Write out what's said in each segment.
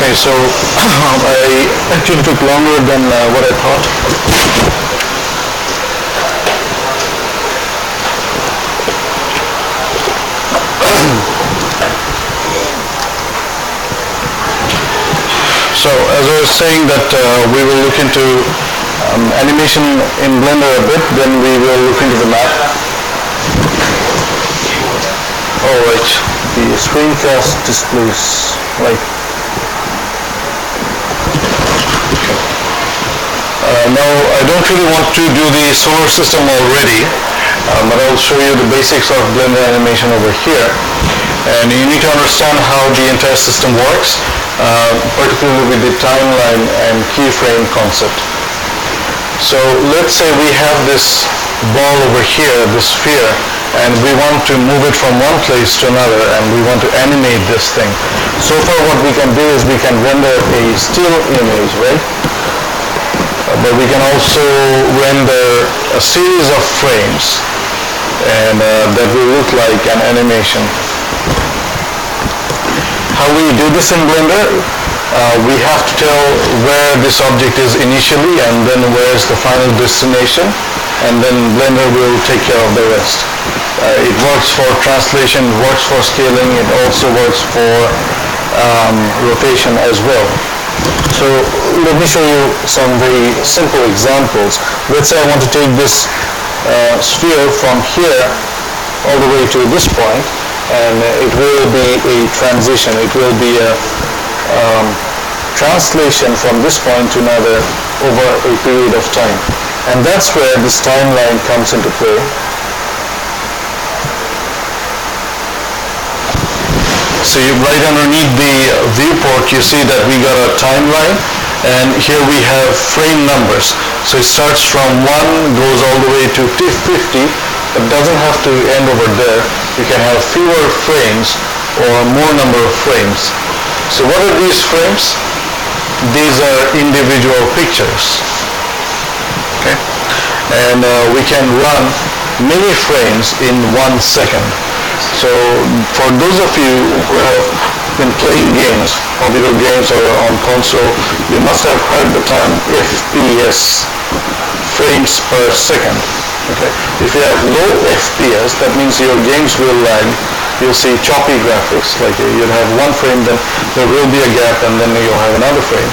Okay, so I actually took longer than what I thought. So as I was saying that we will look into animation in Blender a bit, then we will look into the map. Alright, the screencast displays like now I don't really want to do the solar system already, but I'll show you the basics of Blender animation over here. And you need to understand how the entire system works, particularly with the timeline and keyframe concept. So let's say we have this ball over here, this sphere, and we want to move it from one place to another, and we want to animate this thing. So far what we can do is we can render a still image, right? But we can also render a series of frames, and that will look like an animation. How we do this in Blender? We have to tell where this object is initially and then where is the final destination, and then Blender will take care of the rest. It works for translation, it works for scaling, it also works for rotation as well. So let me show you some very simple examples. Let's say I want to take this sphere from here all the way to this point, and it will be a transition. It will be a translation from this point to another over a period of time. And that's where this timeline comes into play. So right underneath the viewport, you see that we got a timeline, and here we have frame numbers. So it starts from 1, goes all the way to 50, but doesn't have to end over there. You can have fewer frames or more number of frames. So what are these frames? These are individual pictures. Okay? And we can run many frames in 1 second. So for those of you who have been playing games, computer games or on console, you must have heard the term FPS, frames per second. Okay. If you have low FPS, that means your games will lag. You'll see choppy graphics, like you'll have one frame, then there will be a gap, and then you'll have another frame.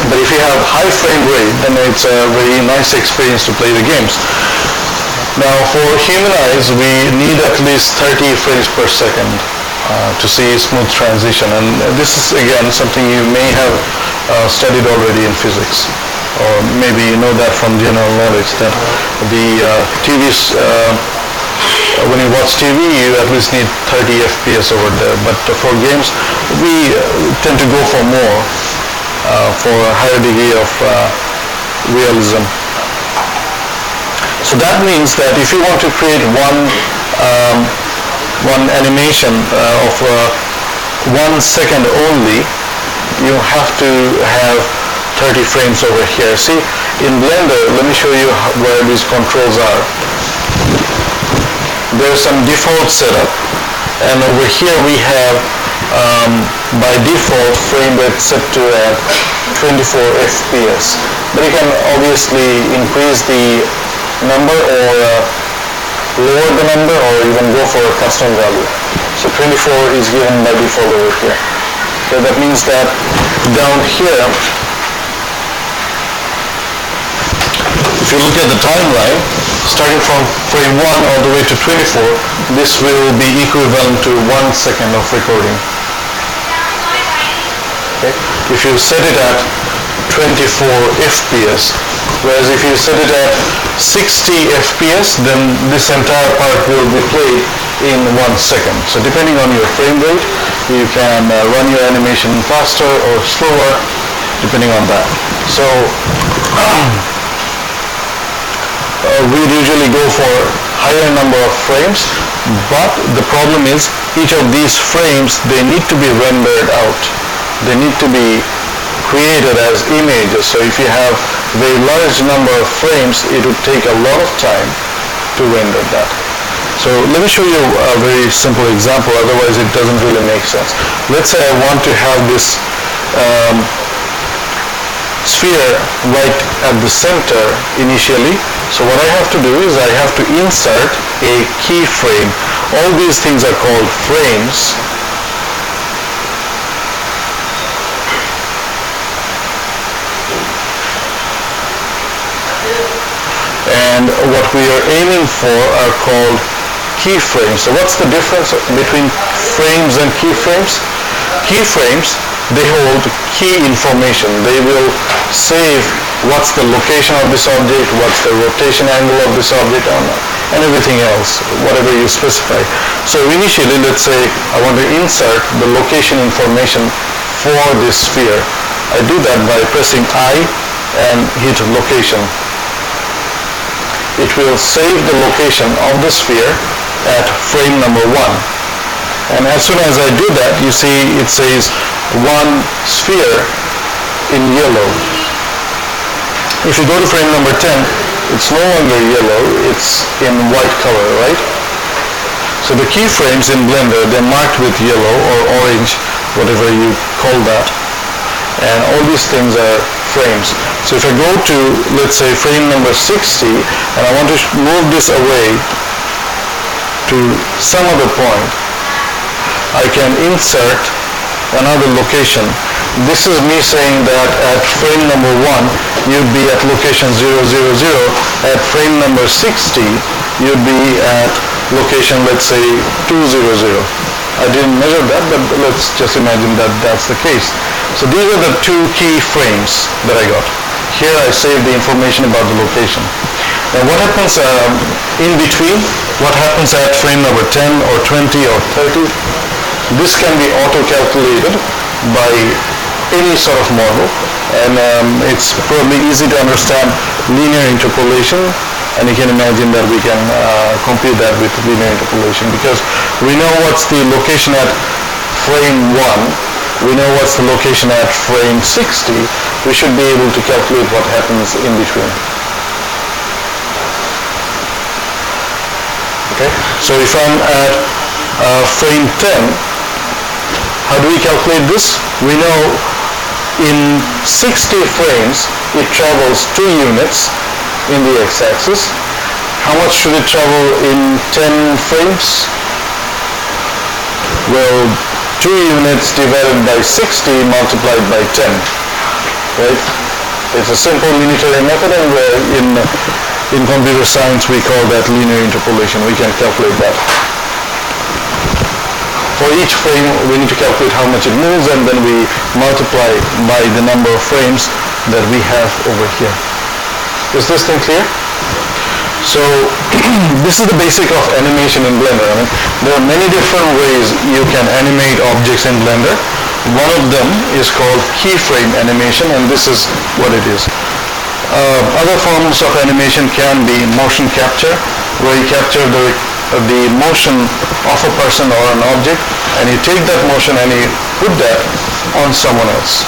But if you have high frame rate, then it's a very nice experience to play the games. Now for human eyes, we need at least 30 frames per second to see smooth transition, and this is again something you may have studied already in physics. Or maybe you know that from general knowledge, that the TVs, when you watch TV, you at least need 30 FPS over there. But for games, we tend to go for more, for a higher degree of realism. So that means that if you want to create one animation of 1 second only, you have to have 30 frames over here. See, in Blender, let me show you where these controls are. There's some default setup, and over here we have by default frame rate set to 24 FPS. But you can obviously increase the number or lower the number, or even go for a custom value. So 24 is given by default over here. So that means that down here, if you look at the timeline, starting from frame 1 all the way to 24, this will be equivalent to 1 second of recording. Okay? If you set it at 24 FPS, whereas if you set it at 60 FPS, then this entire part will be played in 1 second. So depending on your frame rate, you can run your animation faster or slower, depending on that. So we usually go for higher number of frames, but the problem is each of these frames, they need to be rendered out. They need to be created as images. So if you have a very large number of frames, it would take a lot of time to render that. So let me show you a very simple example, otherwise it doesn't really make sense. Let's say I want to have this sphere right at the center initially. So what I have to do is I have to insert a keyframe. All these things are called frames. And what we are aiming for are called keyframes. So what's the difference between frames and keyframes? Keyframes, they hold key information. They will save what's the location of this object, what's the rotation angle of this object, and everything else, whatever you specify. So initially, let's say I want to insert the location information for this sphere. I do that by pressing I and hit location. It will save the location of the sphere at frame number 1. And as soon as I do that, you see it says one sphere in yellow. If you go to frame number 10, it's no longer yellow, it's in white color, right? So the keyframes in Blender, they're marked with yellow or orange, whatever you call that. And all these things are frames. So if I go to, let's say, frame number 60, and I want to move this away to some other point, I can insert another location. This is me saying that at frame number 1, you'd be at location 000. At frame number 60, you'd be at location, let's say, 200. I didn't measure that, but let's just imagine that that's the case. So these are the two key frames that I got. Here I save the information about the location. Now what happens in between? What happens at frame number 10 or 20 or 30? This can be auto-calculated by any sort of model, and it's probably easy to understand linear interpolation, and you can imagine that we can compute that with linear interpolation, because we know what's the location at frame 1, we know what's the location at frame 60, we should be able to calculate what happens in between. Okay, so if I'm at frame 10, how do we calculate this? We know in 60 frames it travels 2 units in the x-axis. How much should it travel in 10 frames? Well, 2 units divided by 60 multiplied by 10, right? It's a simple unitary method, and in computer science we call that linear interpolation. We can calculate that. For each frame, we need to calculate how much it moves, and then we multiply by the number of frames that we have over here. Is this thing clear? So this is the basic of animation in Blender. I mean, there are many different ways you can animate objects in Blender. One of them is called keyframe animation, and this is what it is. Other forms of animation can be motion capture, where you capture the motion of a person or an object, and you take that motion and you put that on someone else.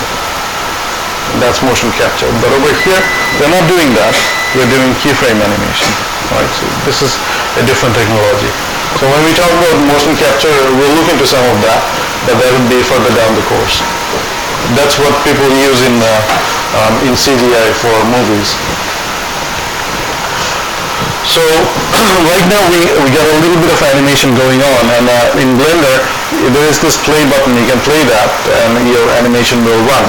That's motion capture. But over here, we're not doing that. We're doing keyframe animation. Right? So this is a different technology. So when we talk about motion capture, we'll look into some of that, but that will be further down the course. That's what people use in CGI for movies. So right now we got a little bit of animation going on, and in Blender there is this play button. You can play that and your animation will run.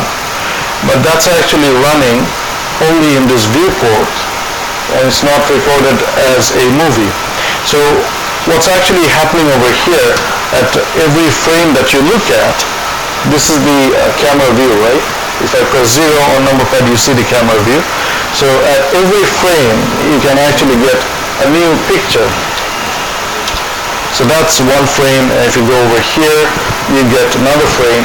But that's actually running only in this viewport, and it's not recorded as a movie. So what's actually happening over here, at every frame that you look at, this is the camera view, right? If I press 0 on number pad, you see the camera view. So at every frame, you can actually get a new picture. So that's one frame, and if you go over here, you get another frame.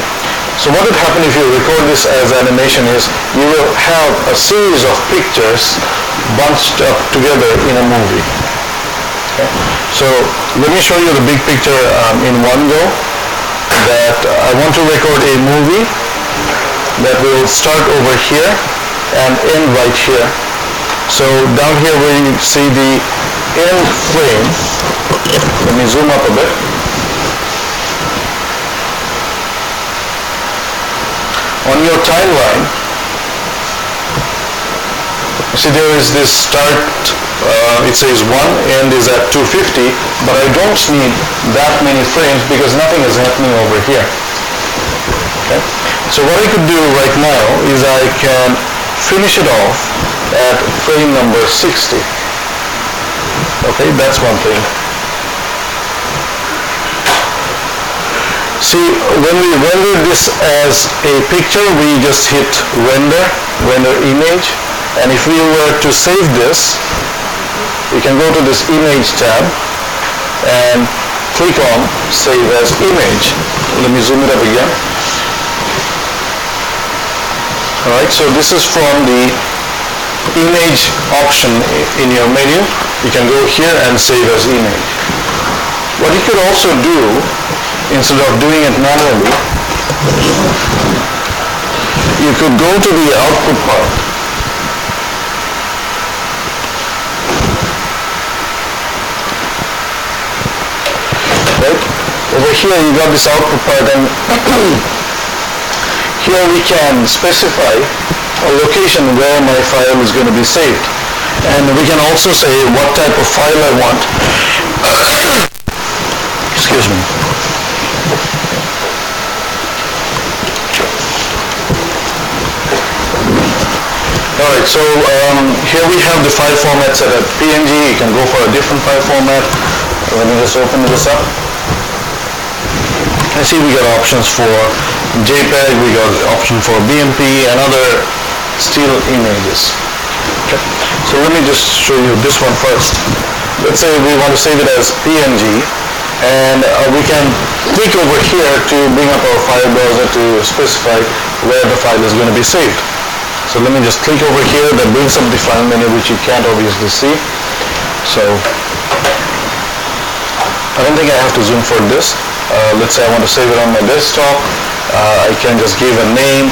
So what would happen if you record this as animation is, you will have a series of pictures bunched up together in a movie. Okay? So let me show you the big picture in one go. That I want to record a movie that will start over here and end right here. So down here where you see the end frame, Let me zoom up a bit. On your timeline, you see there is this start, it says 1, end is at 250, but I don't need that many frames because nothing is happening over here. Okay? So what I could do right now is I can finish it off at frame number 60. Okay, that's one thing. See, when we render this as a picture, we just hit render image, and if we were to save this, we can go to this image tab and click on save as image. Let me zoom it up again. Alright, so this is from the image option in your menu. You can go here and save as image. What you could also do, instead of doing it manually, you could go to the output part. Right? Over here you got this output part, and here we can specify a location where my file is going to be saved. And we can also say what type of file I want. Excuse me. Alright, so here we have the file format set at PNG. You can go for a different file format. Let me just open this up. I see we got options for JPEG, we got option for BMP and other still images. Okay. So let me just show you this one first. Let's say we want to save it as PNG, and we can click over here to bring up our file browser to specify where the file is going to be saved. So let me just click over here. That brings up the file menu, which you can't obviously see. So I don't think I have to zoom for this. Let's say I want to save it on my desktop. I can just give a name,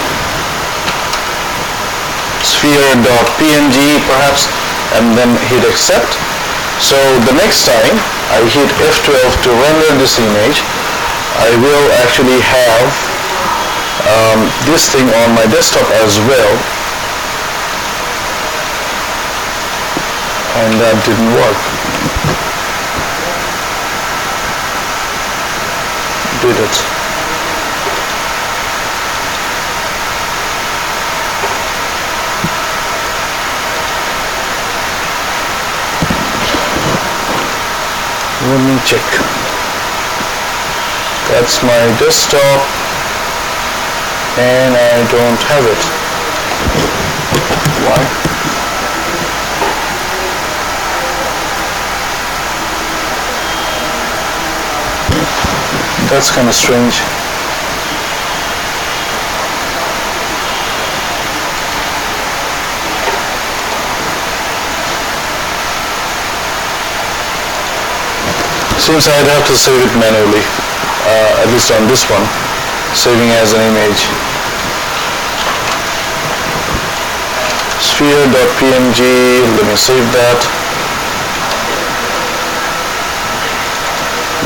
sphere.png perhaps, and then hit accept. So the next time I hit F12 to render this image, I will actually have this thing on my desktop as well. And that didn't work. Did it? Let me check. That's my desktop, and I don't have it. Why? That's kind of strange. Seems I'd have to save it manually, at least on this one, saving as an image. Sphere.png, let me save that.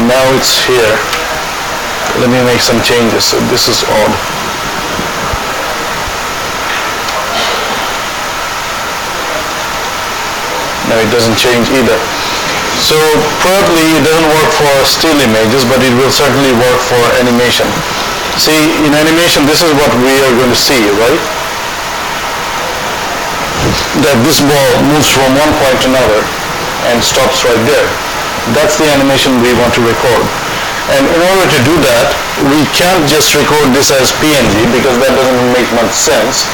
Now it's here. Let me make some changes. So this is odd. No, it doesn't change either. So probably it doesn't work for still images, but it will certainly work for animation. See, in animation, this is what we are going to see, right? That this ball moves from one point to another and stops right there. That's the animation we want to record. And in order to do that, we can't just record this as PNG because that doesn't make much sense.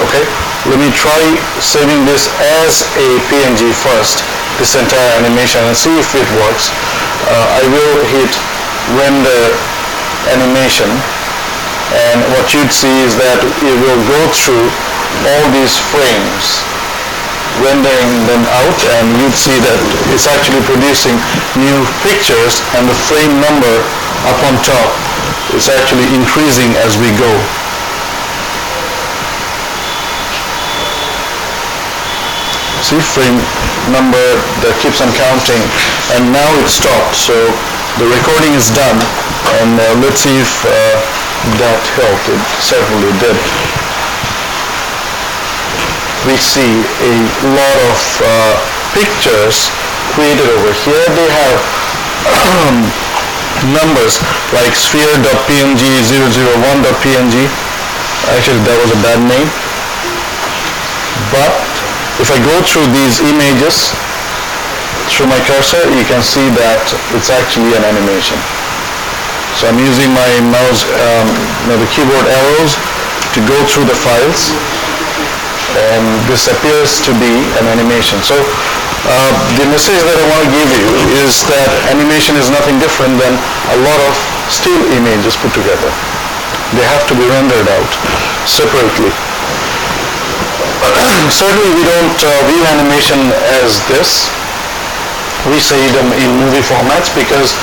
Okay, let me try saving this as a PNG first, this entire animation, and see if it works. I will hit render animation, and what you'd see is that it will go through all these frames, rendering them out, and you'd see that it's actually producing new pictures, and the frame number up on top is actually increasing as we go. see frame number that keeps on counting, and now it stopped. So the recording is done, and let's see if that helped. It certainly did. We see a lot of pictures created over here. They have numbers like sphere.png, 001.png. Actually, that was a bad name. But if I go through these images through my cursor, you can see that it's actually an animation. So I'm using my mouse, the keyboard arrows to go through the files, and this appears to be an animation. So the message that I want to give you is that animation is nothing different than a lot of still images put together. They have to be rendered out separately. Certainly we don't view animation as this. We say them in movie formats because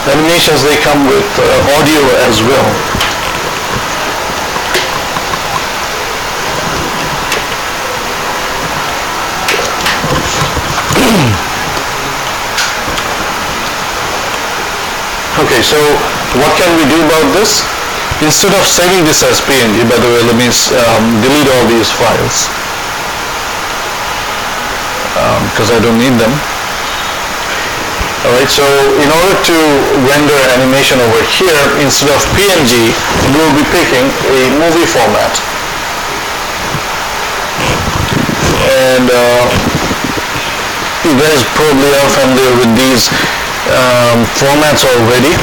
animations, they come with audio as well. Okay, so what can we do about this? Instead of saving this as PNG, by the way, let me delete all these files because I don't need them. Alright, so in order to render animation over here, instead of PNG, we'll be picking a movie format. And you guys probably are familiar with these formats already.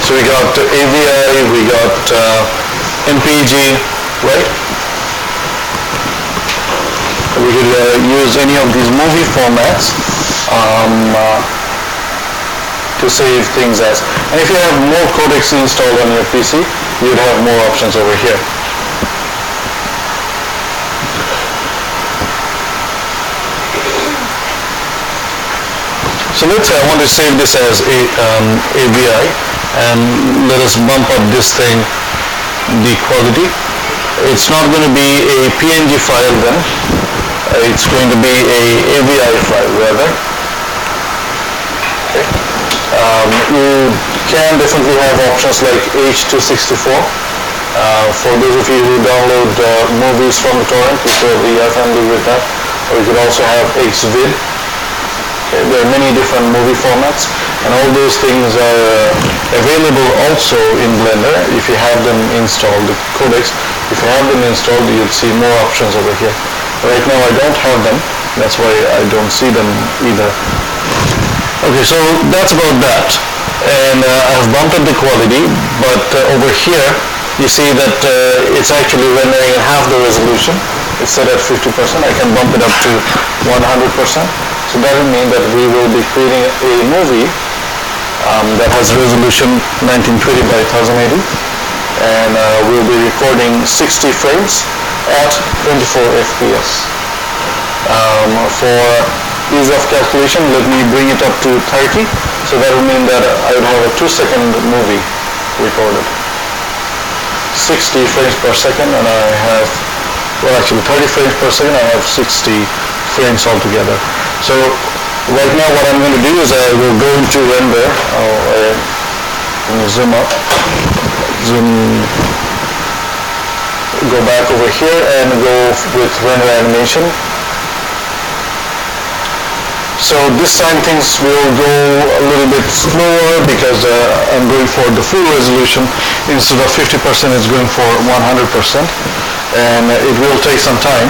So we got AVI, we got MPG, right? We could use any of these movie formats to save things as. And if you have more codecs installed on your PC, you'd have more options over here. So let's say I want to save this as AVI, and let us bump up this thing, the quality. It's not going to be a PNG file then. It's going to be a AVI file rather. Okay. You can definitely have options like H.264. For those of you who download movies from the torrent, you probably are familiar with that. Or you could also have HVID. Okay, there are many different movie formats, and all those things are available also in Blender if you have them installed, the codecs. If you have them installed, you'll see more options over here. Right now I don't have them, that's why I don't see them either. Okay, so that's about that. And I've bumped up the quality, but over here you see that it's actually rendering at half the resolution. It's set at 50%. I can bump it up to 100%. So that will mean that we will be creating a movie that has resolution 1920 by 1080, and we'll be recording 60 frames at 24 FPS. For ease of calculation, let me bring it up to 30. So that will mean that I would have a 2-second movie recorded. 60 frames per second, and I have, well, actually 30 frames per second, I have 60 frames altogether. So right now what I'm going to do is I will go into render. Let me zoom up, go back over here and go with render animation. So this time things will go a little bit slower because I'm going for the full resolution. Instead of 50%, it's going for 100%, and it will take some time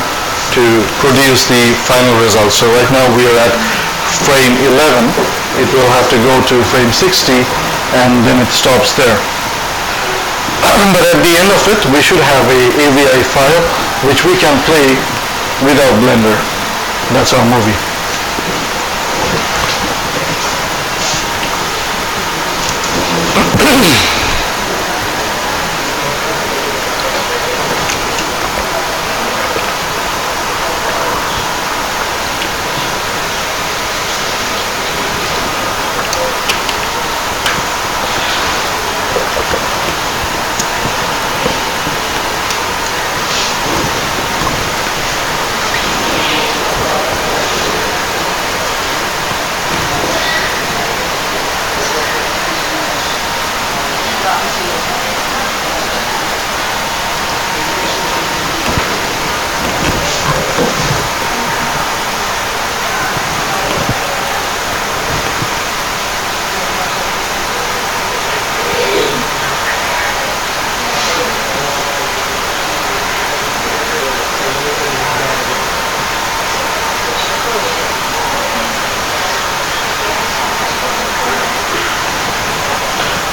to produce the final result. So right now we are at frame 11. It will have to go to frame 60, and then it stops there. But at the end of it, we should have a AVI file which we can play without Blender. That's our movie.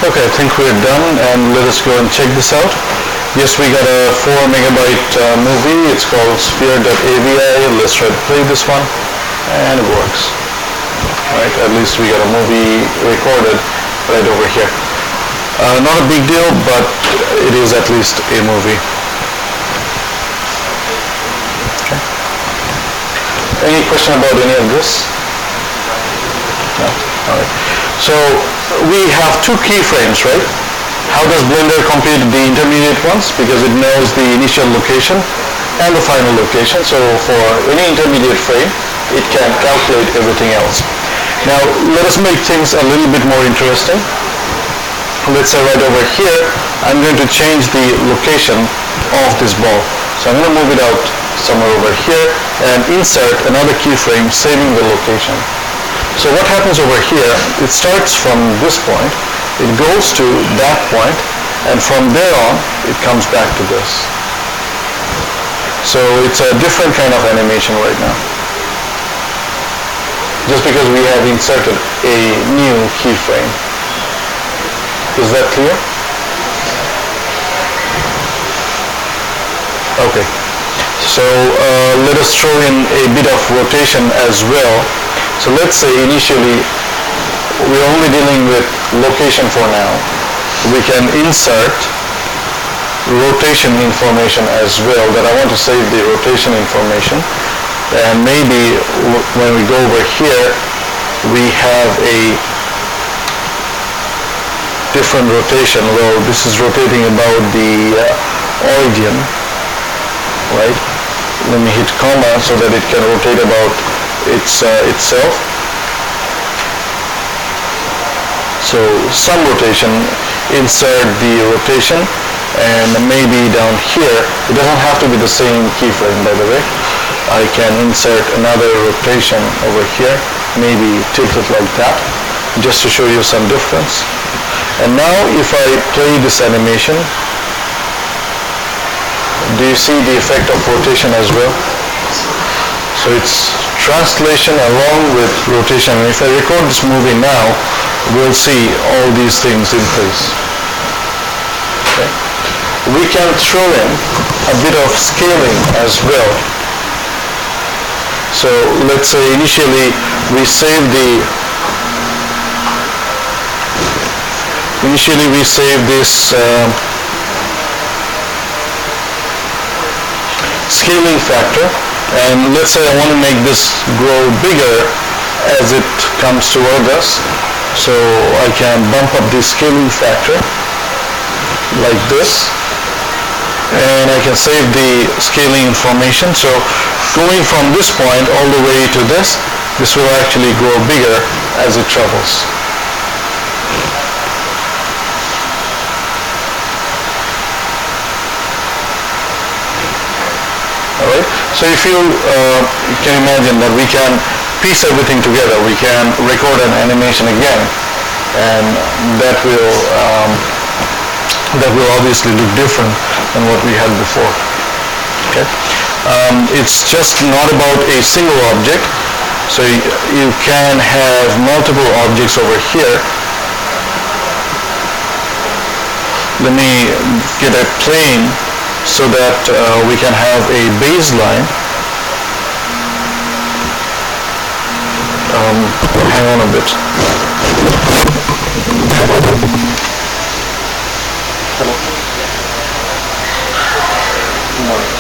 Okay, I think we're done, and let us go and check this out. Yes, we got a 4 megabyte movie. It's called Sphere.avi. Let's try to play this one, and it works. Right, at least we got a movie recorded right over here. Not a big deal, but it is at least a movie. Okay. Any question about any of this? No? All right. So we have 2 keyframes, right? How does Blender compute the intermediate ones? Because it knows the initial location and the final location. So for any intermediate frame, it can calculate everything else. Now let us make things a little bit more interesting. Let's say right over here, I'm going to change the location of this ball. So I'm going to move it out somewhere over here and insert another keyframe saving the location. So what happens over here, it starts from this point, it goes to that point, and from there on, it comes back to this. So it's a different kind of animation right now. Just because we have inserted a new keyframe. Is that clear? Okay. So let us throw in a bit of rotation as well. So let's say initially we're only dealing with location for now. We can insert rotation information as well, that I want to save the rotation information. And maybe when we go over here, we have a different rotation. Well, this is rotating about the origin, right? Let me hit comma so that it can rotate about itself. So some rotation, insert the rotation, and maybe down here, it doesn't have to be the same keyframe, by the way. I can insert another rotation over here, maybe tilt it like that, just to show you some difference. And now if I play this animation, do you see the effect of rotation as well? So it's translation along with rotation. And if I record this movie now, we'll see all these things in place. Okay. We can throw in a bit of scaling as well. So let's say initially we save this scaling factor, and let's say I want to make this grow bigger as it comes toward us. So I can bump up the scaling factor like this, and I can save the scaling information. So going from this point all the way to this will actually grow bigger as it travels. Alright, so if you can imagine that we can piece everything together, we can record an animation again, and that will obviously look different than what we had before. Okay, it's just not about a single object, so you can have multiple objects over here. Let me get a plane so that we can have a baseline. Hang on a bit. Hello. Good morning.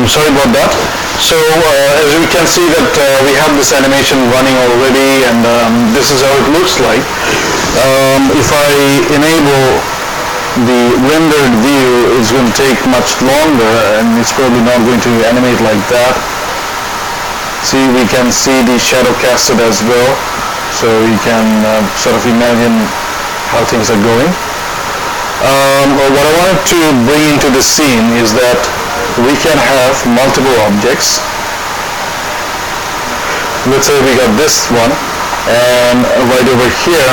Sorry about that. So as we can see that we have this animation running already, and this is how it looks like. If I enable the rendered view, it's going to take much longer, and it's probably not going to animate like that. See, we can see the shadow casted as well, so you can sort of imagine how things are going. What I wanted to bring into the scene is that we can have multiple objects. Let's say we got this one, and right over here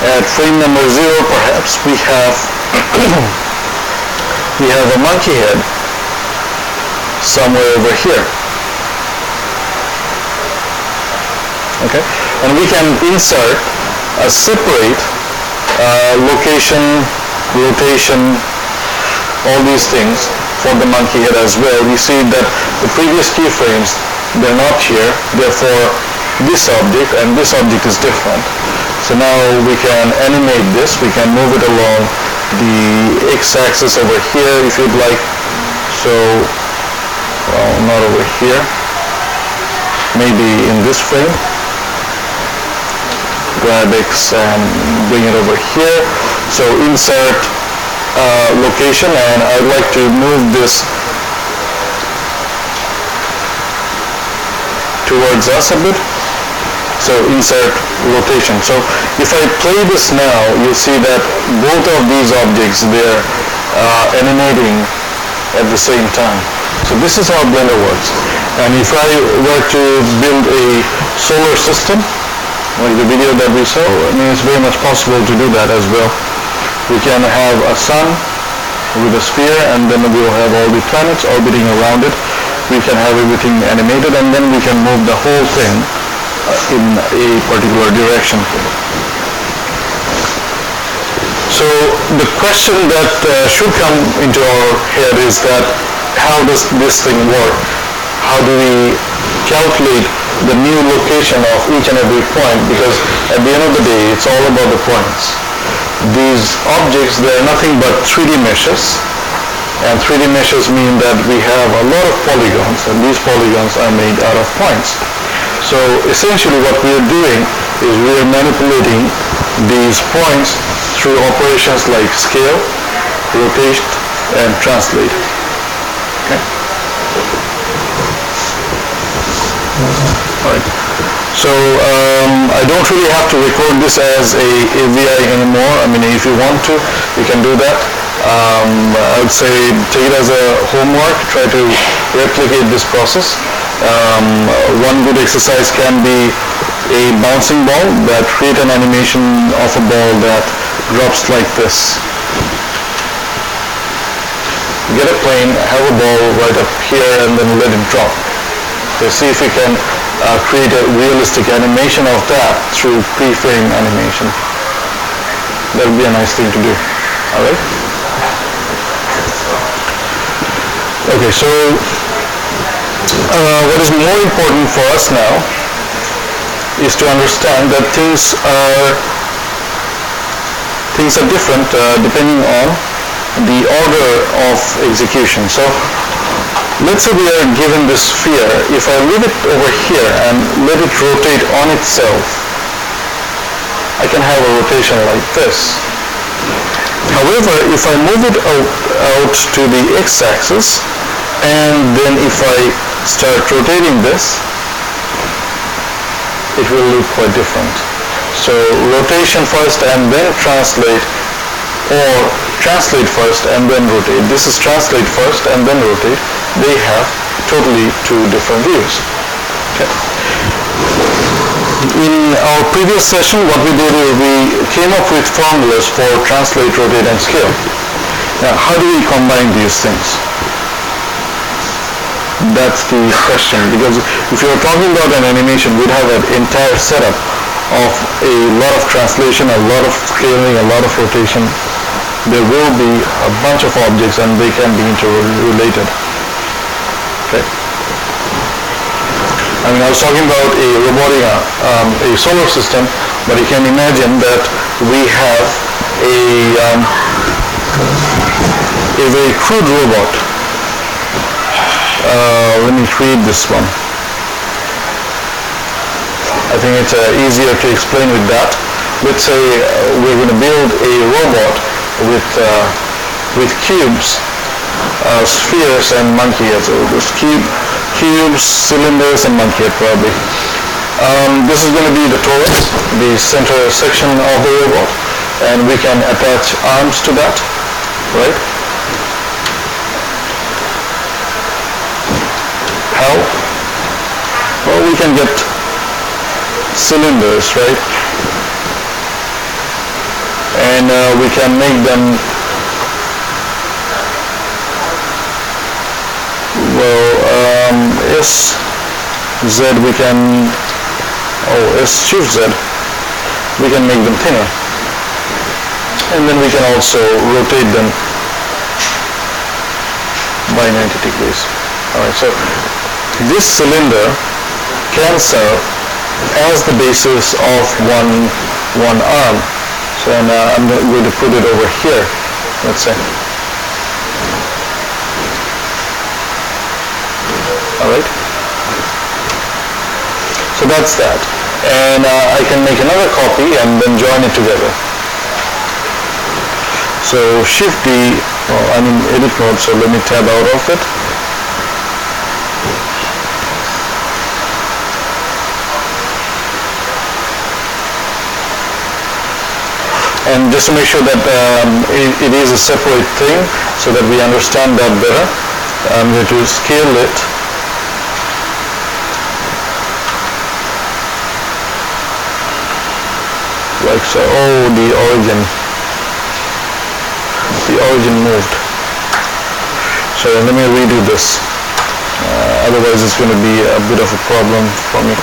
at frame number 0 perhaps we have we have a monkey head somewhere over here. Okay, and we can insert a separate location, rotation, all these things for the monkey head as well. You see that the previous keyframes, they're not here, therefore this object and this object is different. So now we can animate this, we can move it along the x-axis over here if you'd like. So, well, not over here, maybe in this frame. Grab X and bring it over here. So insert location, and I'd like to move this towards us a bit. So insert rotation. So if I play this now, you'll see that both of these objects, they're animating at the same time. So this is how Blender works. And if I were to build a solar system, like the video that we saw, I mean, it's very much possible to do that as well. We can have a sun with a sphere, and then we'll have all the planets orbiting around it. We can have everything animated, and then we can move the whole thing in a particular direction. So the question that should come into our head is that how does this thing work? How do we calculate the new location of each and every point? Because at the end of the day, it's all about the points. These objects, they're nothing but 3D meshes, and 3D meshes mean that we have a lot of polygons, and these polygons are made out of points. So essentially what we are doing is we are manipulating these points through operations like scale, rotate, and translate. Okay. All right. So I don't really have to record this as a AVI anymore. I mean, if you want to, you can do that. I would say take it as a homework. Try to replicate this process. One good exercise can be a bouncing ball that create an animation of a ball that drops like this. Get a plane, have a ball right up here, and then let it drop. So see if you can create a realistic animation of that through pre-frame animation. That would be a nice thing to do. All right. Okay, so what is more important for us now is to understand that things are different depending on the order of execution. So let's say we are given this sphere. If I leave it over here and let it rotate on itself, I can have a rotation like this. However, if I move it out to the x-axis, and then if I start rotating this, it will look quite different. So rotation first and then translate, or translate first and then rotate. This is translate first and then rotate. They have totally two different views. Okay. In our previous session, what we did is we came up with formulas for translate, rotate, and scale. Now, how do we combine these things? That's the question, because if you're talking about an animation, we'd have an entire setup of a lot of translation, a lot of scaling, a lot of rotation. There will be a bunch of objects and they can be interrelated. Okay. I mean, I was talking about a robotic, a solar system, but you can imagine that we have a a very crude robot. Let me create this one. I think it's easier to explain with that. Let's say we're going to build a robot with cubes, spheres and monkey heads. So there's cubes, cylinders and monkey head probably. This is going to be the torus, the center section of the robot, and we can attach arms to that, right? How? Well, we can get cylinders, right? And we can make them, well, S, Z, we can, S shift Z, we can make them thinner. And then we can also rotate them by 90 degrees. Alright, so this cylinder can serve as the basis of one arm. So I'm going to put it over here, let's say. Alright. So that's that. And I can make another copy and then join it together. So Shift D, well, I'm in edit mode, so let me tab out of it. And just to make sure that it is a separate thing so that we understand that better, I'm going to scale it. Like so. Oh, the origin moved. So let me redo this. Otherwise it's going to be a bit of a problem for me.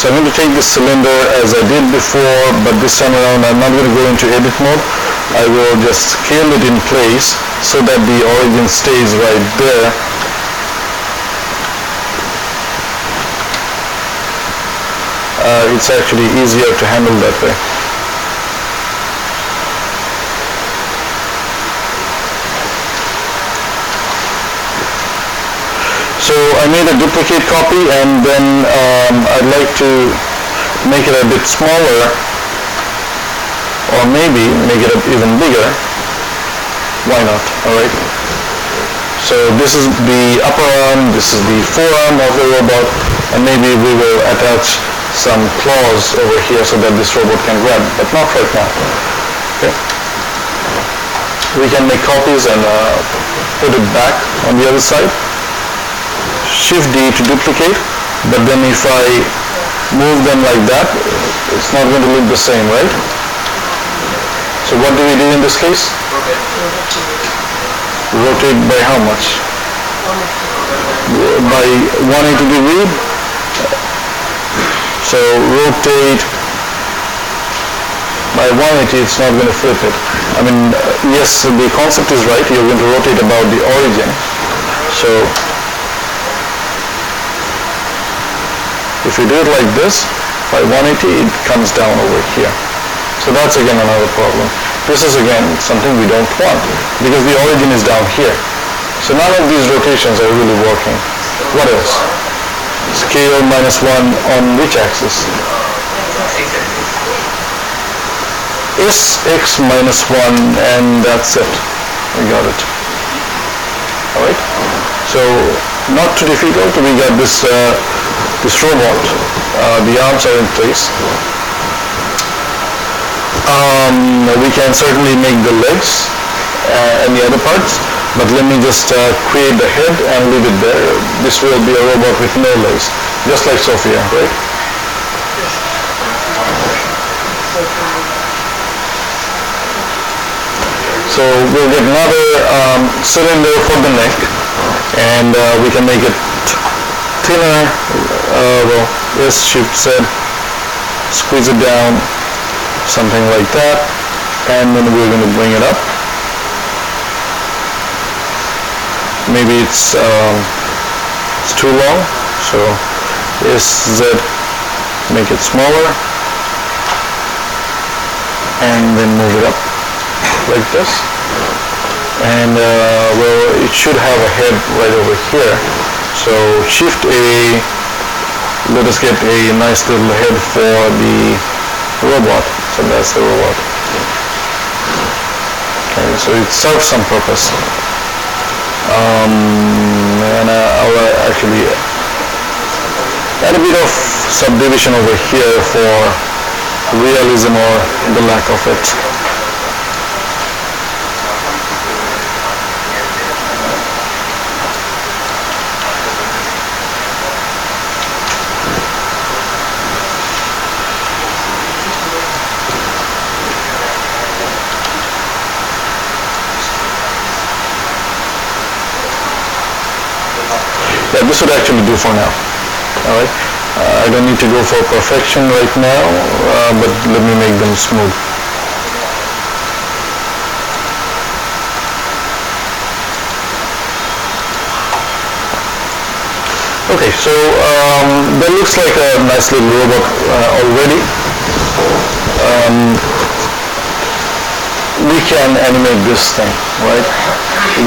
So I'm going to take this cylinder as I did before, but this time around I'm not going to go into edit mode. I will just scale it in place so that the origin stays right there. It's actually easier to handle that way. So I made a duplicate copy, and then I'd like to make it a bit smaller, or maybe make it even bigger. Why not? Alright. So this is the upper arm, this is the forearm of the robot, and maybe we will attach some claws over here so that this robot can grab, but not right now. Okay. We can make copies and put it back on the other side. Shift D to duplicate, but then if I move them like that, it's not going to look the same, right? So what do we do in this case? Rotate by how much? By 180 degree. So rotate by 180, it's not going to flip it. I mean, yes, the concept is right. You're going to rotate about the origin. So if you do it like this, by 180, it comes down over here. So that's again another problem. This is again something we don't want because the origin is down here. So none of these rotations are really working. What else? Scale -1 on which axis? X -1, and that's it. We got it. Alright? So not too difficult. We got this robot. The arms are in place. We can certainly make the legs and the other parts, but let me just create the head and leave it there. This will be a robot with no legs, just like Sophia, right? So we'll get another cylinder for the neck, and we can make it thinner. Well, yes, Shift Z, squeeze it down, something like that, and then we're going to bring it up. Maybe it's too long, so S, Z, make it smaller, and then move it up like this. and well, it should have a head right over here. So Shift A, let us get a nice little head for the robot. So that's the robot. Okay, so it serves some purpose. And I'll actually add a bit of subdivision over here for realism or the lack of it. Yeah, this would actually do for now. Alright, I don't need to go for perfection right now, but let me make them smooth. Okay, so that looks like a nice little robot already. We can animate this thing, right?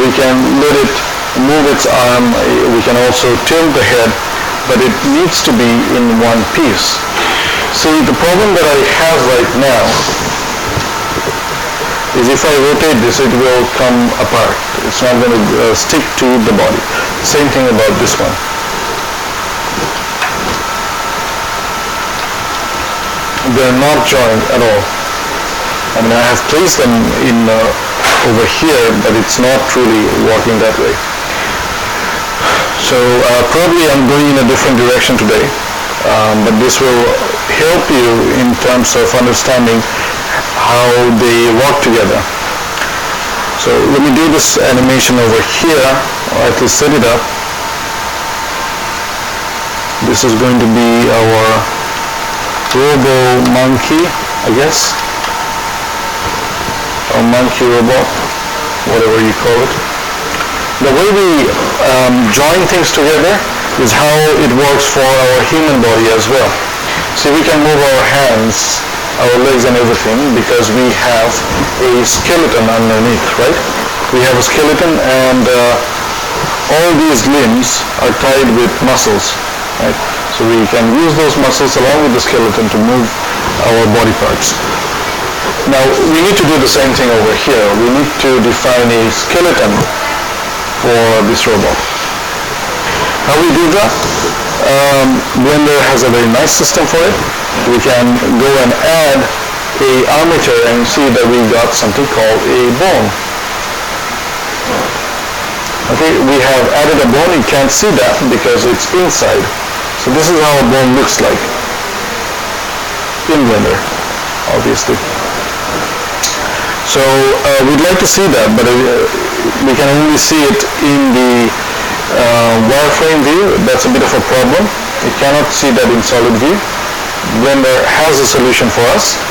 We can let it move its arm, we can also tilt the head, but it needs to be in one piece. See, the problem that I have right now is if I rotate this, it will come apart. It's not going to stick to the body. Same thing about this one. They're not joined at all. I mean, I have placed them in over here, but it's not really working that way. So probably I'm going in a different direction today, but this will help you in terms of understanding how they work together. So let me do this animation over here, or at least set it up. This is going to be our Robo Monkey, I guess, or Monkey Robot, whatever you call it. The way we join things together is how it works for our human body as well. See, we can move our hands, our legs and everything because we have a skeleton underneath, right? We have a skeleton and all these limbs are tied with muscles, right? So we can use those muscles along with the skeleton to move our body parts. Now, we need to do the same thing over here. We need to define a skeleton for this robot. How we do that? Blender has a very nice system for it. We can go and add a armature and see that we got something called a bone. Okay, we have added a bone. You can't see that because it's inside. So this is how a bone looks like in Blender, obviously. So we'd like to see that, but we can only see it in the wireframe view. That's a bit of a problem. We cannot see that in solid view. Blender has a solution for us.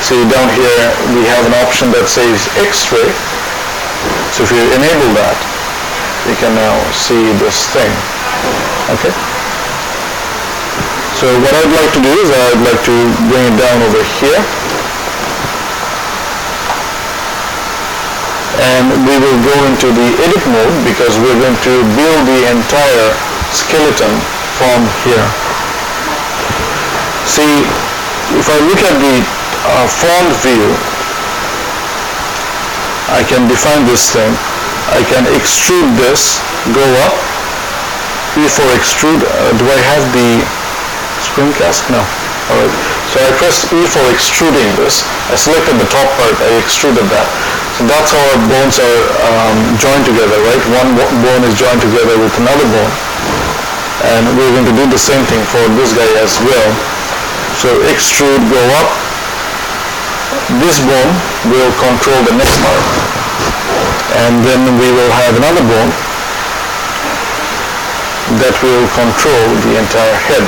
See, down here we have an option that says X-ray. So if you enable that, you can now see this thing. Okay. So what I'd like to do is I'd like to bring it down over here. And we will go into the edit mode because we're going to build the entire skeleton from here. See, if I look at the front view, I can define this thing. I can extrude this, go up, E for extrude. Do I have the screencast? No. Alright. So I pressed E for extruding this. I selected the top part, I extruded that. So that's how our bones are joined together, right? One bone is joined together with another bone. And we're going to do the same thing for this guy as well. So extrude, go up. This bone will control the next part. And then we will have another bone that will control the entire head.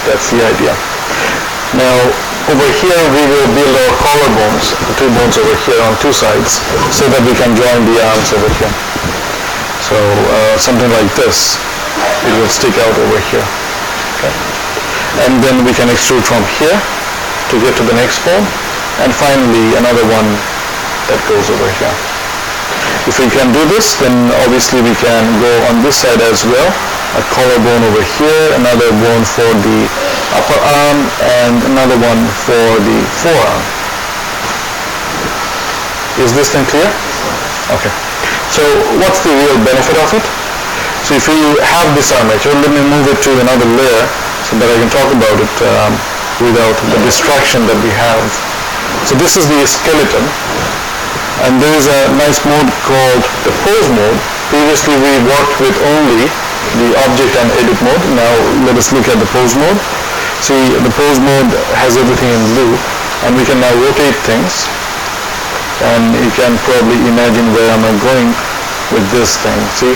That's the idea. Now, over here we will build our collarbones, the two bones over here on two sides, so that we can join the arms over here. So something like this, it will stick out over here. Okay. And then we can extrude from here to get to the next bone, and finally another one that goes over here. If we can do this, then obviously we can go on this side as well. A collarbone over here, another bone for the upper arm, and another one for the forearm. Is this thing clear? Okay. So what's the real benefit of it? So if you have this armature, let me move it to another layer so that I can talk about it without the distraction that we have. So this is the skeleton, and there is a nice mode called the pose mode. Previously we worked with only the object and edit mode. Now let us look at the pose mode. See, the pose mode has everything in blue, and we can now rotate things, and you can probably imagine where am I going with this thing. See,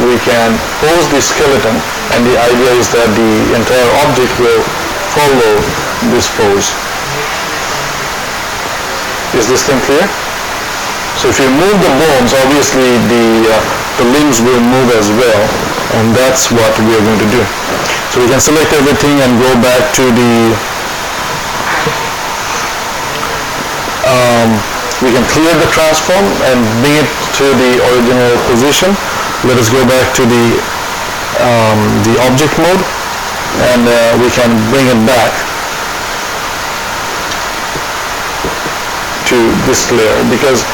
we can pose the skeleton, and the idea is that the entire object will follow this pose. Is this thing clear? So if you move the bones, obviously the limbs will move as well, and that's what we are going to do. So we can select everything and go back to the we can clear the transform and bring it to the original position. Let us go back to the object mode, and we can bring it back to this layer, because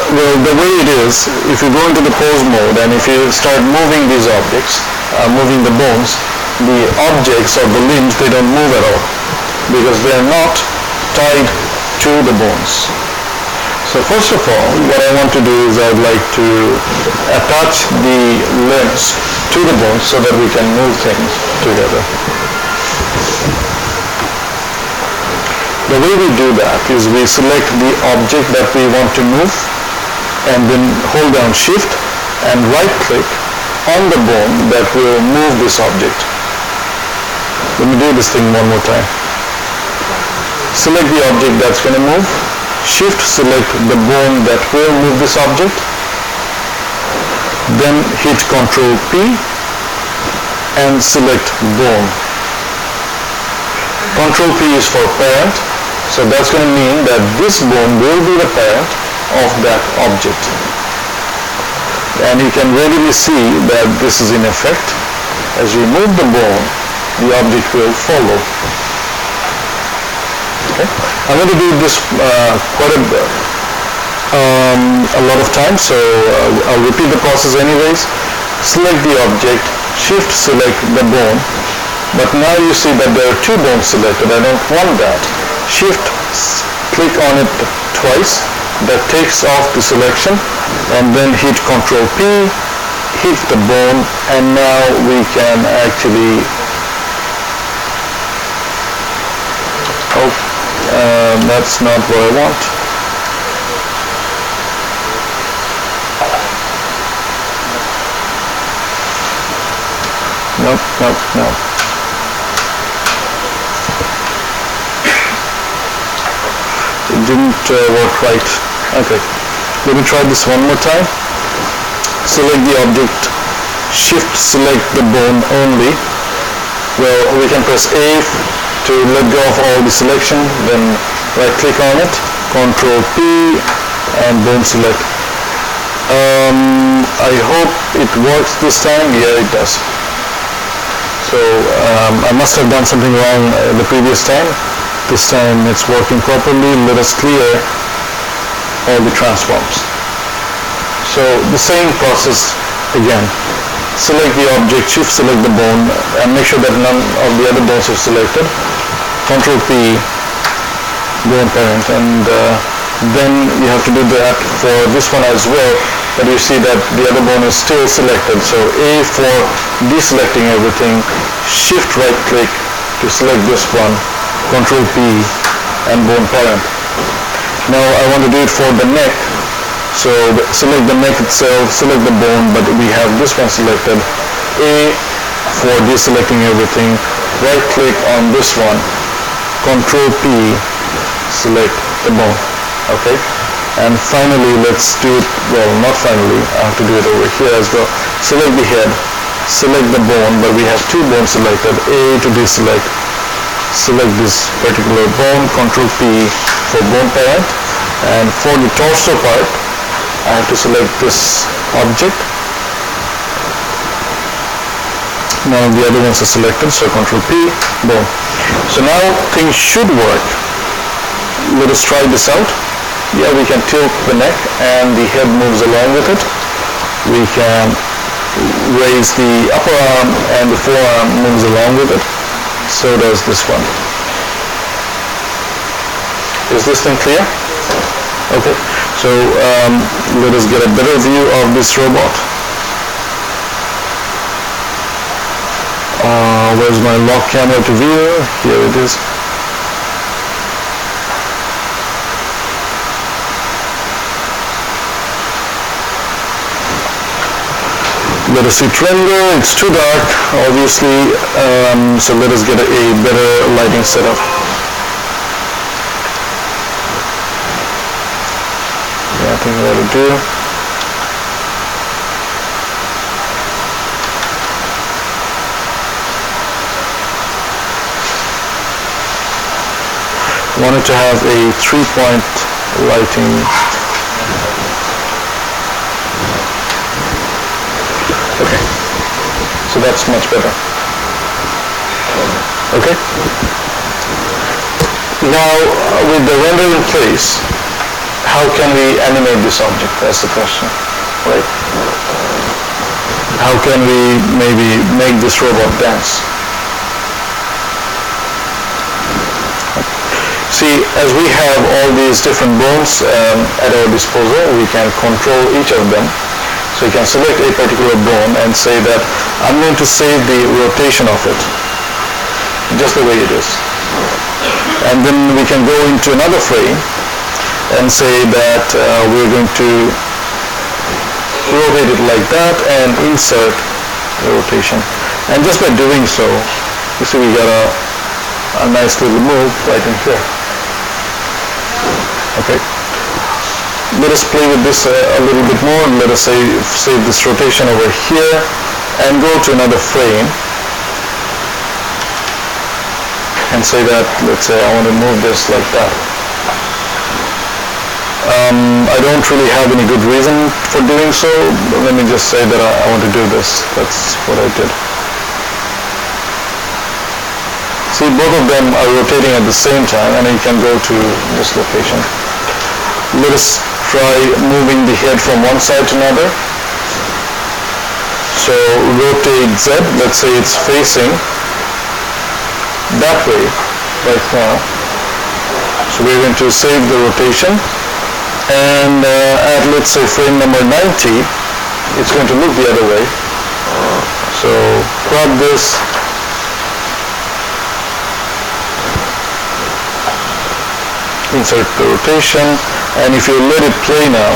well, the way it is, if you go into the pose mode and if you start moving these objects, moving the bones, the objects or the limbs, they don't move at all because they are not tied to the bones. So first of all, what I want to do is I'd like to attach the limbs to the bones so that we can move things together. The way we do that is we select the object that we want to move, and then hold down Shift and right click on the bone that will move this object. Let me do this thing one more time. Select the object that's going to move, Shift select the bone that will move this object, then hit Ctrl P and select bone. Ctrl P is for parent, so that's going to mean that this bone will be the parent of that object. And you can readily see that this is in effect. As you move the bone, the object will follow. Okay. I'm going to do this quite a lot of times, so I'll repeat the process anyways. Select the object, Shift select the bone, but now you see that there are two bones selected. I don't want that. Shift click on it twice, that takes off the selection, and then hit Ctrl P, hit the bone, and now we can actually that's not what I want. Nope. It didn't work right. Okay, let me try this one more time. Select the object, Shift select the bone only. Well, we can press A to let go of all the selection, then right click on it, Ctrl P and bone select. I hope it works this time. Yeah, it does. So I must have done something wrong the previous time. This time it's working properly. Let us clear all the transforms. So the same process again. Select the object, Shift select the bone, and make sure that none of the other bones are selected. Ctrl P, bone parent, and then you have to do that for this one as well. But you see that the other bone is still selected. So A for deselecting everything, Shift right click to select this one, Ctrl P and bone parent. Now I want to do it for the neck. So select the neck itself, select the bone, but we have this one selected. A for deselecting everything, right click on this one, Ctrl P, select the bone. Okay, and finally let's do it, well not finally, I have to do it over here as well. Select the head, select the bone, but we have two bones selected. A to deselect, select this particular bone, Ctrl P for bone parent, and for the torso part I have to select this object. None of the other ones are selected, so Control P, boom. So now things should work. Let us try this out. Yeah, we can tilt the neck and the head moves along with it. We can raise the upper arm and the forearm moves along with it. So does this one. Is this thing clear? Okay, so let us get a better view of this robot. Where's my lock camera to view? Here it is. Let us see it render. It's too dark, obviously, so let us get a better lighting setup. Yeah, I think that'll do. Wanted to have a 3-point lighting. Okay, so that's much better. Okay. Now, with the render in place, how can we animate this object? That's the question, right? How can we maybe make this robot dance? See, as we have all these different bones at our disposal, we can control each of them. So you can select a particular bone and say that I'm going to save the rotation of it, just the way it is. And then we can go into another frame and say that we're going to rotate it like that and insert the rotation. And just by doing so, you see we got a nice little move right in here. Okay. Let us play with this a little bit more. Let us save this rotation over here and go to another frame and say that, let's say I want to move this like that. I don't really have any good reason for doing so, but let me just say that I want to do this. That's what I did. See, both of them are rotating at the same time, and you can go to this location. Let us try moving the head from one side to another. So rotate Z, let's say it's facing that way right now. So we're going to save the rotation, and at, let's say, frame number 90, it's going to look the other way. So crop this. Insert the rotation, and if you let it play now,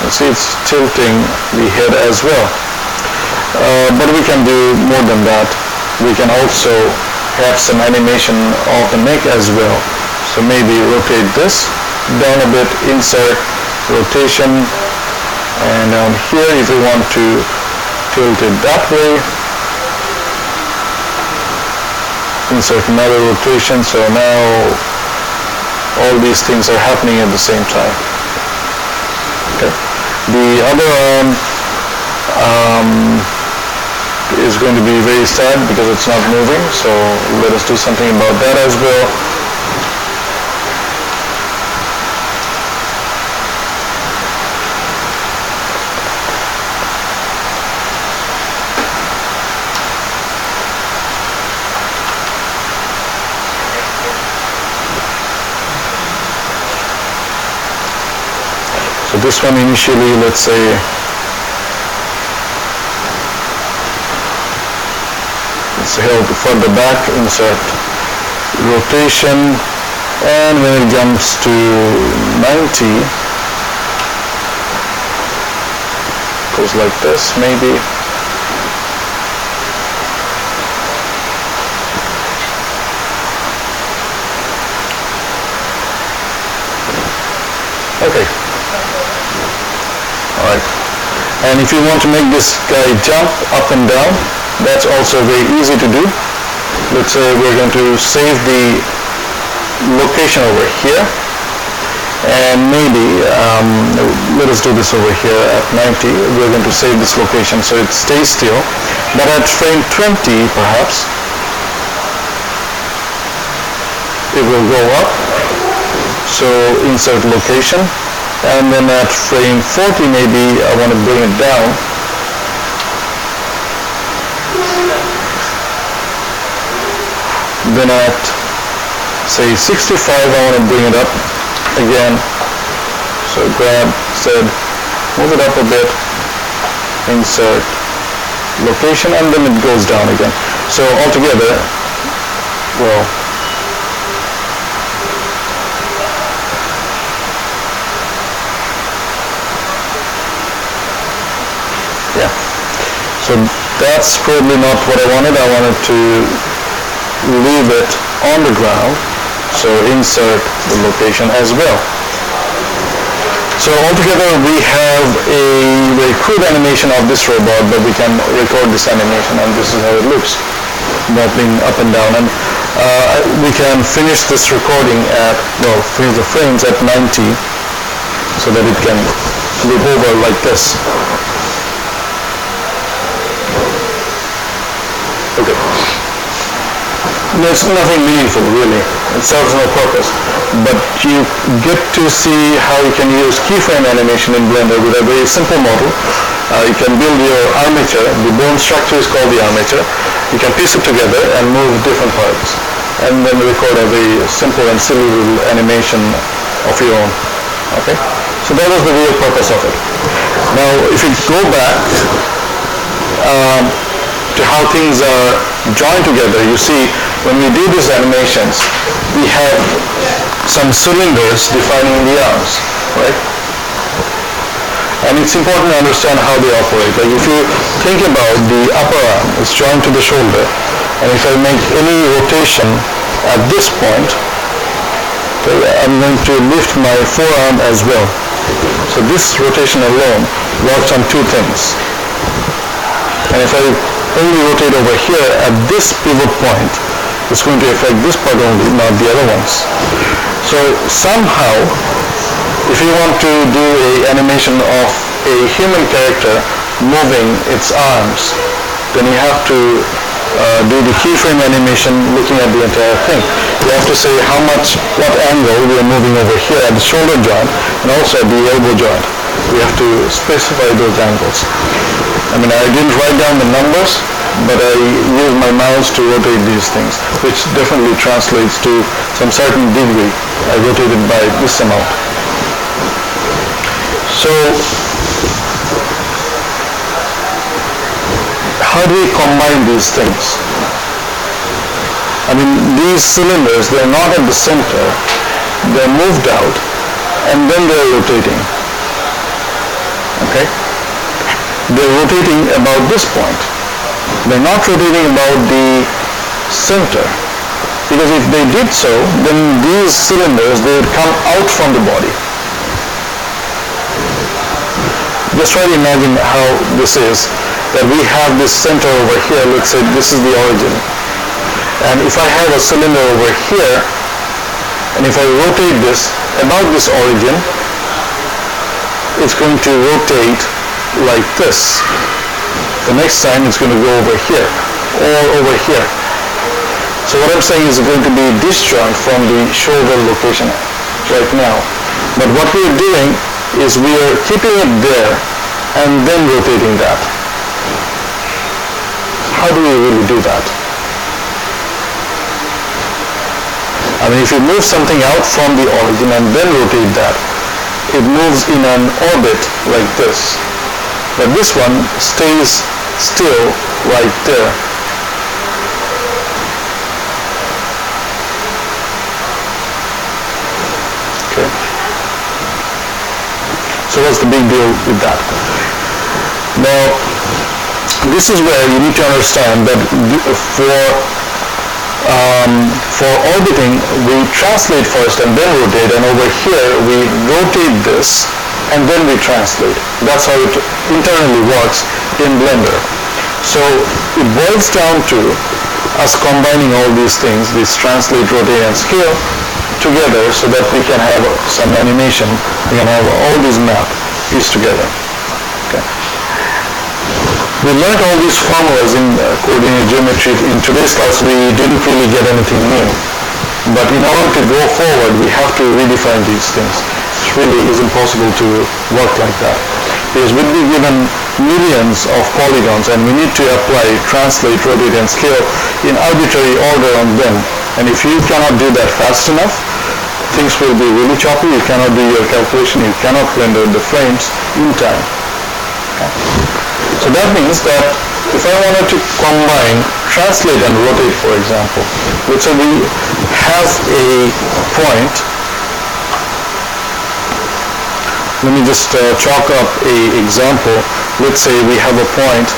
you see it's tilting the head as well. But we can do more than that. We can also have some animation of the neck as well. So maybe rotate this down a bit, insert rotation, and down here if we want to tilt it that way, insert another rotation. So now all these things are happening at the same time. Okay. The other arm is going to be very sad because it's not moving, so let us do something about that as well. So this one initially, let's say, it's held further back, insert rotation, and when it jumps to 90, goes like this maybe. Okay. Alright. And if you want to make this guy jump up and down, that's also very easy to do. Let's say we're going to save the location over here, and maybe let us do this over here at 90. We're going to save this location so it stays still, but at frame 20 perhaps it will go up. So insert location, and then at frame 40 maybe I want to bring it down. Then at say 65 I want to bring it up again. So grab, said, move it up a bit, insert location, and then it goes down again. So altogether, well, yeah. So that's probably not what I wanted. I wanted to leave it on the ground. So insert the location as well. So altogether we have a very crude animation of this robot, but we can record this animation, and this is how it looks, bobbing up and down. And we can finish this recording at, well, finish the frames at 90 so that it can loop over like this. Okay. There's nothing meaningful really. It serves no purpose. But you get to see how you can use keyframe animation in Blender with a very simple model. You can build your armature. The bone structure is called the armature. You can piece it together and move different parts, and then record a very simple and silly little animation of your own. Okay? So that was the real purpose of it. Now, if you go back to how things are joined together, you see when we do these animations, we have some cylinders defining the arms, right? And it's important to understand how they operate. Like if you think about the upper arm, it's joined to the shoulder, and if I make any rotation at this point, okay, I'm going to lift my forearm as well. So this rotation alone works on two things. And if I only rotate over here at this pivot point, it's going to affect this part only, not the other ones. So somehow, if you want to do an animation of a human character moving its arms, then you have to do the keyframe animation looking at the entire thing. You have to say what angle we are moving over here at the shoulder joint and also at the elbow joint. We have to specify those angles. I mean, I didn't write down the numbers, but I use my mouse to rotate these things, which definitely translates to some certain degree. I rotate it by this amount. So, how do we combine these things? I mean, these cylinders, they're not at the center, they're moved out, and then they're rotating. Okay? They're rotating about this point. They're not rotating about the center, because if they did so, then these cylinders, they would come out from the body. Just try to imagine how this is, that we have this center over here. Let's say this is the origin, and if I have a cylinder over here, and if I rotate this about this origin, it's going to rotate like this. The next time it's going to go over here or over here. So what I'm saying is going to be disjoint from the shoulder location right now. But what we're doing is we are keeping it there and then rotating that. How do we really do that? I mean, if you move something out from the origin and then rotate that, it moves in an orbit like this. But this one stays still right there. Okay. So what's the big deal with that? Now, this is where you need to understand that for orbiting, we translate first and then rotate, and over here we rotate this and then we translate. That's how it internally works in Blender. So it boils down to us combining all these things, this translate, rotate, and scale, together so that we can have some animation. We can have all these map pieced together. Okay. We learned all these formulas in coordinate geometry. In today's class, we didn't really get anything new. But in order to go forward, we have to redefine these things. It really is impossible to work like that. Because we'll be given millions of polygons and we need to apply, translate, rotate, and scale in arbitrary order on them. And if you cannot do that fast enough, things will be really choppy. You cannot do your calculation. You cannot render the frames in time. Okay. So that means that if I wanted to combine, translate, and rotate, for example, let's say we have a point. Let me just chalk up an example. Let's say we have a point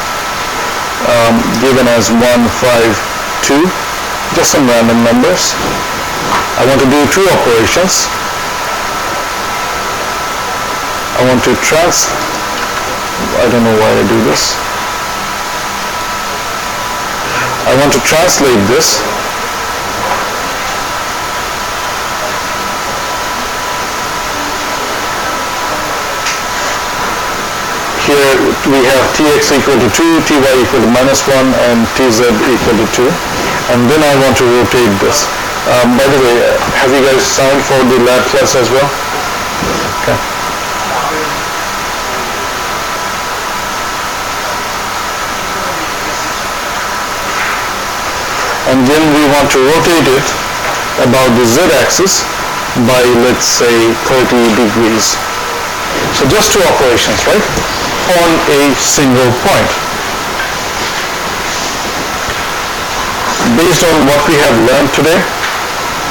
given as 1, 5, 2, just some random numbers. I want to do two operations. I want to I don't know why I do this. I want to translate this. Here we have tx equal to 2, ty equal to -1, and tz equal to 2. And then I want to rotate this. By the way, have you guys signed for the lab class as well? Okay. And then we want to rotate it about the z-axis by, let's say, 30 degrees. So just two operations, right? On a single point. Based on what we have learned today,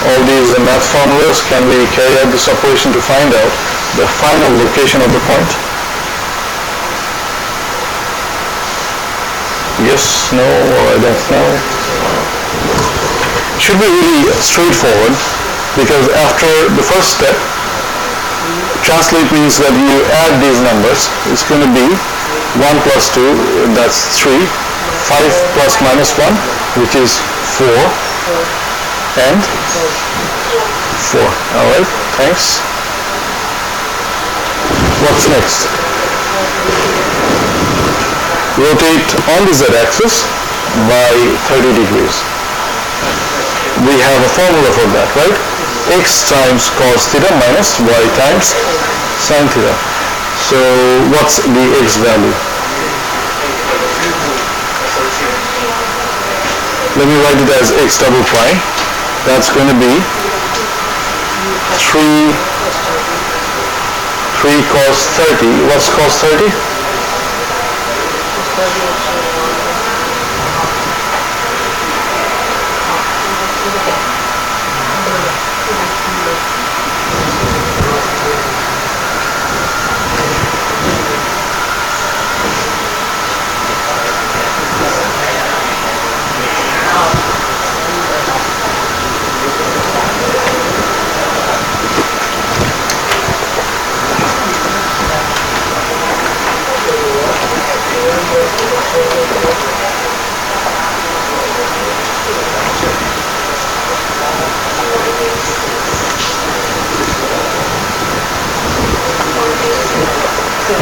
all these math formulas, can we carry out this operation to find out the final location of the point? Yes, no, or I don't know. Should be really straightforward, because after the first step, translate means that you add these numbers. It's going to be 1 plus 2, that's 3, 5 plus -1, which is 4, and 4. All right, thanks. What's next? Rotate on the z-axis by 30 degrees. We have a formula for that, right? X times cos theta minus y times sin theta. So what's the x value? Let me write it as x double prime. That's going to be 3 cos 30. What's cos 30?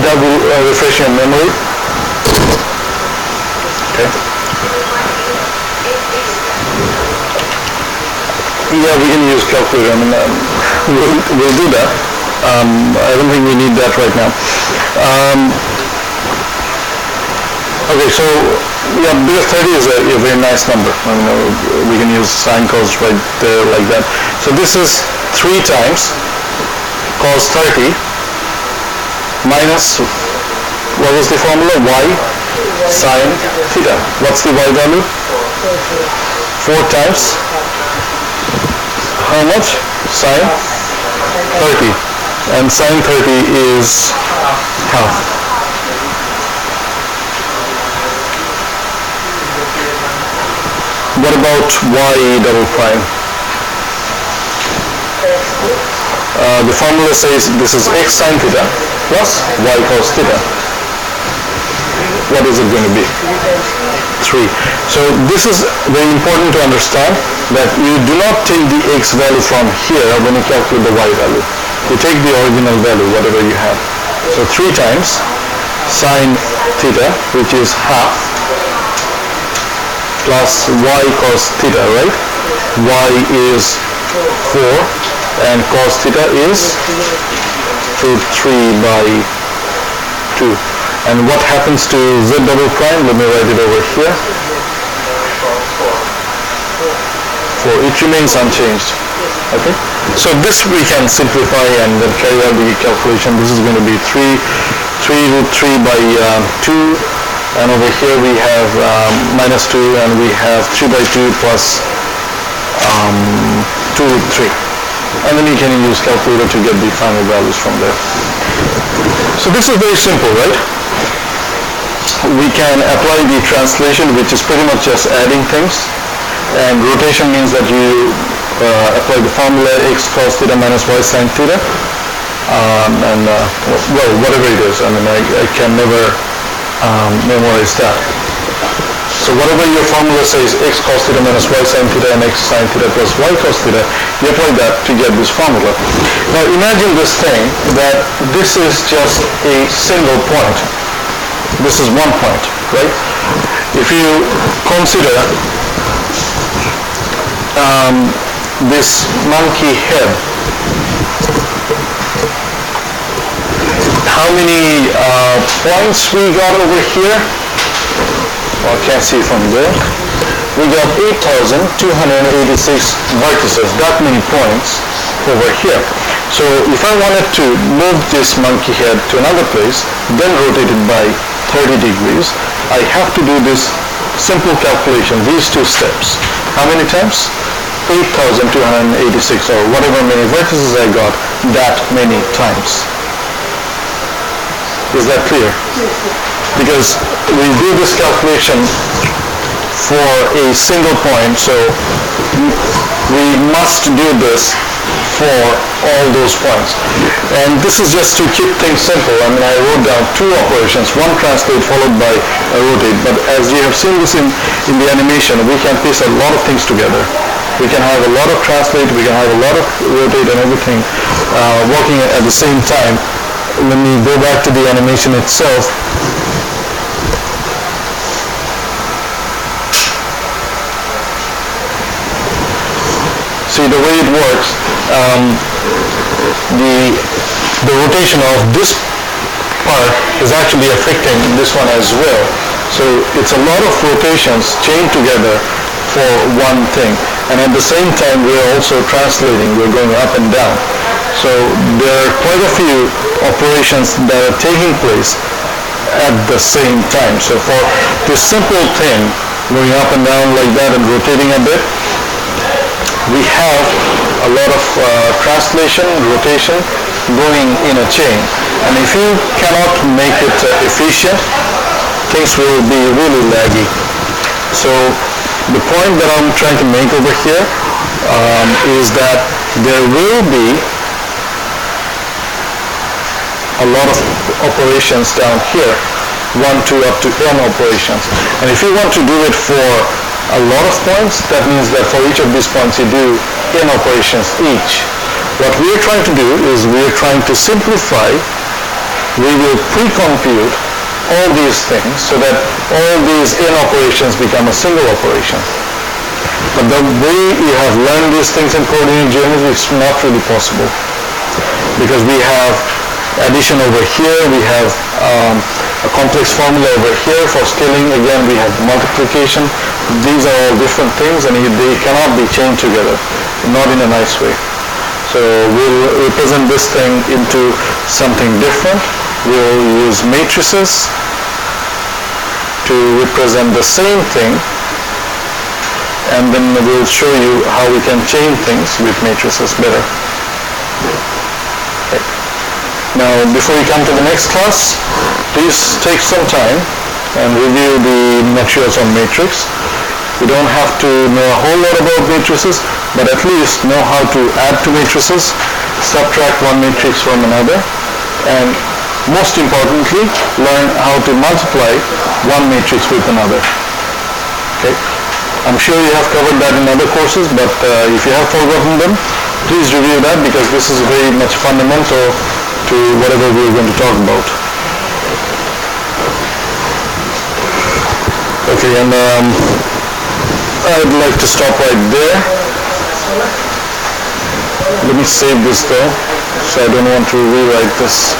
That will refresh your memory. Okay. Yeah, we can use calculator. I mean, we'll do that. I don't think we need that right now. Okay, so yeah, because 30 is a very nice number. I mean, we can use sine cos right there like that. So this is 3 times cos 30 minus, what was the formula? Y sine theta. What's the y value? 4 times, how much? Sine 30. And sine 30 is half. What about y double prime? The formula says this is x sine theta plus y cos theta. what is it going to be? 3. So this is very important to understand that you do not take the x value from here when you calculate the y value. You take the original value, whatever you have. So 3 times sine theta, which is half, plus y cos theta, right? Y is 4 and cos theta is root 3 by 2. And what happens to z double prime? Let me write it over here. 4. It remains unchanged. Okay? So this we can simplify and then carry out the calculation. This is going to be 3 root 3 by 2. And over here we have minus 2, and we have 3 by 2 plus 2 root 3. And then you can use calculator to get the final values from there. So this is very simple, right? We can apply the translation, which is pretty much just adding things. And rotation means that you apply the formula x cos theta minus y sin theta. Well, whatever it is. I mean, I can never memorize that. So whatever your formula says, x cos theta minus y sin theta and x sin theta plus y cos theta, you apply that to get this formula. Now imagine this thing, that this is just a single point. This is one point, right? If you consider this monkey head, how many points we got over here? Well, I can't see from there. We got 8,286 vertices, that many points over here. So if I wanted to move this monkey head to another place, then rotate it by 30 degrees, I have to do this simple calculation, these 2 steps. How many times? 8,286, or whatever many vertices I got, that many times. Is that clear? Because we do this calculation for a single point, so we must do this for all those points. And this is just to keep things simple. I mean, I wrote down 2 operations, one translate followed by a rotate. But as you have seen this in the animation, we can piece a lot of things together. We can have a lot of translate, we can have a lot of rotate and everything working at the same time. Let me go back to the animation itself. See the way it works, the rotation of this part is actually affecting this one as well. So it's a lot of rotations chained together for one thing. And at the same time, we're also translating, we're going up and down. So there are quite a few operations that are taking place at the same time. So for this simple thing, going up and down like that and rotating a bit, we have a lot of translation, rotation going in a chain. And if you cannot make it efficient, things will be really laggy. So the point that I'm trying to make over here is that there will be a lot of operations down here, 1, 2, up to n operations. And if you want to do it for a lot of points, that means that for each of these points you do n operations each. What we are trying to do is we are trying to simplify. We will pre-compute all these things so that all these n operations become a single operation. But the way you have learned these things in coordinate geometry, it's not really possible. Because we have addition over here, we have a complex formula over here. For scaling, again, we have multiplication. These are all different things, and they cannot be chained together, not in a nice way. So we'll represent this thing into something different. We'll use matrices to represent the same thing, and then we'll show you how we can chain things with matrices better. Okay. Now, before we come to the next class, please take some time and review the materials on matrix. You don't have to know a whole lot about matrices, but at least know how to add to matrices, subtract one matrix from another, and most importantly, learn how to multiply one matrix with another. Okay? I'm sure you have covered that in other courses, but if you have forgotten them, please review that because this is very much fundamental to whatever we are going to talk about. Okay, and I'd like to stop right there. Let me save this though, so I don't want to rewrite this.